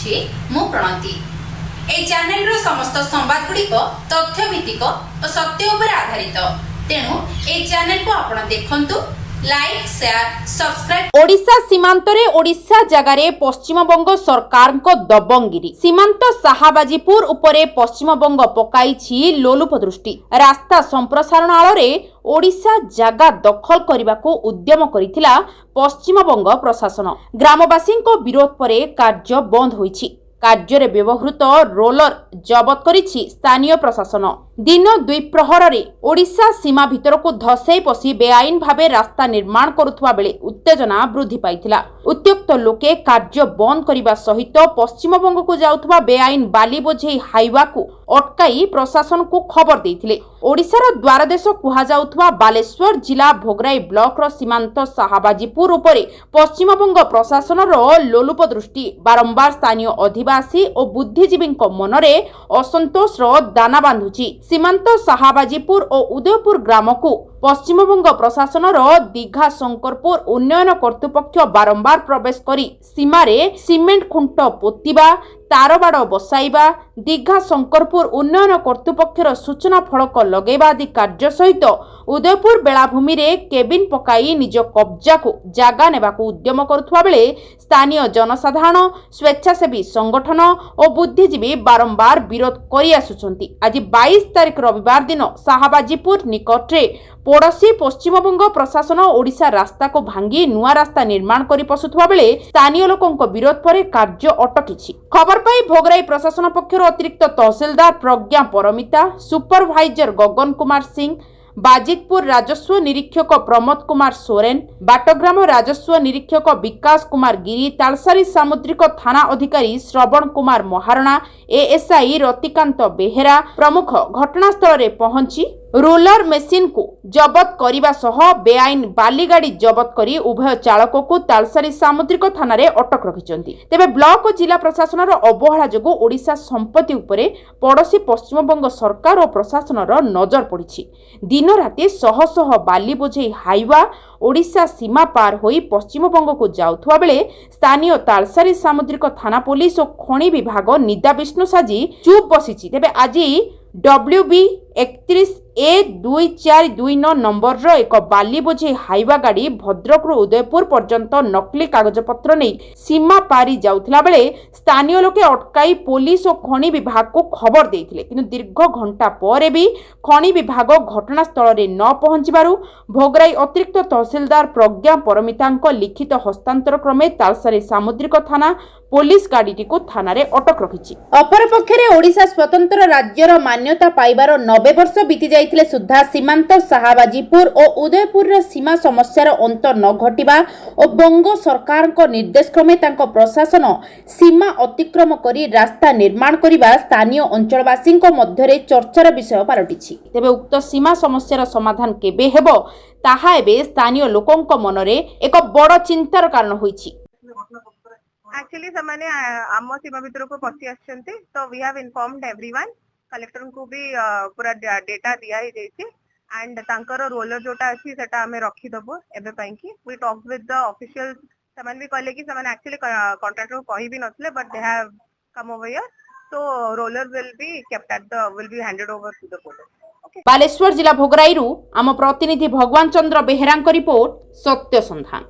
अछि मु प्रणति। ए चैनल रो समस्त संवाद गुड़िक तथ्य भित्तिक और सत्य उपर आधारित, तेणु ए चैनल को आपण देखंतु, लाइक शेयर सब्सक्राइब। ओडिशा सीमांतरे ओडिशा जगारे पश्चिमबंग सरकार को दबंगिरी। सीमांत साहाबाजीपुर उपरे पश्चिमबंग पकाइछि लोलुप दृष्टि। रास्ता संप्रसारण आଳରେ ओडिशा जगा दखल करने उद्यम करिथिला पश्चिमबंग प्रशासन। ग्रामवासी विरोध परे कार्य बंद होइछि। कार्य व्यवहृत रोलर जबत करिछि स्थानीय प्रशासन। दिन दुई प्रहर रे ओडिशा सीमा भितर को धसई पसी बेआईन भावे रास्ता निर्माण करुवा बेले उत्तेजना वृद्धि पाइथिला। उत्त्यक्त लोके कार्य बंद करिबा सहित पश्चिमबंग को जाउथबा बेआईन बाली बोझेई हाईवा को अटकाई प्रशासन को खबर देइथिले। ओडिशार द्वारदेश कुहा जाउथबा बालेश्वर जिला भोगराई ब्लॉक रो सीमांत साहाबाजीपुर उपरे पश्चिमबंग प्रशासन रो लोलुप दृष्टि बारंबार स्थानीय अधिवासी और बुद्धिजीवी मनरे असंतोष रो दाना बांधुची। सीमांत साहाबाजीपुर और उदयपुर ग्राम को पश्चिमबंग प्रशासन दीघा शंकरपुर उन्नयन कर्तृपक्ष बारंबार प्रवेश करी सीमारे सीमेंट खुंट पोतिबा, तारबाड़ बसाइबा, दीघा शंकरपुर उन्नयन कर्तृपक्षर सूचना फलक लगेबा आदि कार्य सहित उदयपुर बेलाभूमि रे केबिन पकाई निज कब्जा को जागा नेबाकू उद्यम करुवा बेले स्थानीय जनसाधारण, स्वेच्छासेवी संगठन और बुद्धिजीवी बारंबार विरोध करि आसुछंती। आज 22 तारिख रविवार दिन साहाबाजीपुर निकटरे पड़ोशी पश्चिमबंग प्रशासन ओडिशा रास्ता को भांगी नुआ रास्ता निर्माण करि पसुथुवा बेले स्थानीय लोकंक विरोध पर कार्य अटकिछि। खबर पाई भोगराई प्रशासन पक्षर अतिरिक्त तहसीलदार प्रज्ञा परमिता, सुपरभाइजर गगन कुमार सिंह, बाजितपुर राजस्व निरीक्षक प्रमोद कुमार सोरेन, बाटग्राम राजस्व निरीक्षक विकास कुमार गिरी, तालसारी सामुद्रिक थाना अधिकारी श्रवण कुमार महारणा, एएसआई रतिकांत बेहेरा प्रमुख घटनास्थल रे पहुंची रोलर मेसिन को जबत करिबा सह बेआईन बाली गाड़ी जबत करी उभय चालक को तालसारी सामुद्रिक थाना रे अटक रखिचंती। तेबे ब्लॉक और जिला प्रशासन अवहेला जोगु ओडिशा संपत्ति उपरे पड़ोशी पश्चिमबंग सरकार और प्रशासन नजर पड़िछि। दिन राति शह शह बाली बोझेई हाईवा ओडिशा सीमा पार होई पश्चिमबंग को जाउथुवा बेले स्थानीय तालसारी सामुद्रिक थाना पुलिस और खणी विभाग निदा विष्णु साजी चुप बसिछि। तेबे आज WB 31A2429 नंबर रो एक बाली बोझे हाईवा गाड़ी भद्रक रु उदयपुर पर्यंत नकली कागज पत्र नहीं सीमा पारी जाउथला बेले स्थानीय लोके अटकाई पुलिस और खणी विभाग को खबर देइथिले, किंतु दीर्घ घंटा पर भी खणी विभाग घटनास्थल रे न पहुंचबारु भोगराई अतिरिक्त तहसीलदार प्रज्ञा परमितांक लिखित हस्तांतर क्रमे तालसारी सामुद्रिक थाना पुलिस गाड़ी को थाना रे अटक रखिछि। अपर पक्षरे ओडिशा स्वतंत्र राज्यर मान्यता पाइबार 90 वर्ष बीती जाइथिले सुद्धा सीमांत साहाबाजीपुर और उदयपुर सीमा समस्यार अंत न घटिबा और बंग सरकार निर्देश क्रमे तांको प्रशासन सीमा अतिक्रम करी रास्ता निर्माण करिबा स्थानीय अंचलवासी मध्यरे चर्चार विषय पालटिछि। तेबे उक्त सीमा समस्यार समाधान केबे हेबो ताहा एबे स्थानीय लोकंक मनरे एक बड़ चिंतार कारण होइछि। एक्चुअली समाने आम सीमा भितर को पसी आछंती, तो we have informed everyone. Collector को भी पूरा डेटा दिया ही देछि एंड तांकर रोलर जोटा अछि सेटा हमें रखी दबो एबे पई कि we talk with the officials. समान भी कहले कि समान एक्चुअली कॉन्ट्रैक्टर को कहि भी नथले, but they have come over here, so roller will be handed over to the police. Baleshwar जिला भोगराई रु आम प्रतिनिधि भगवान चंद्र बेहेरा रिपोर्ट, सत्य संधान।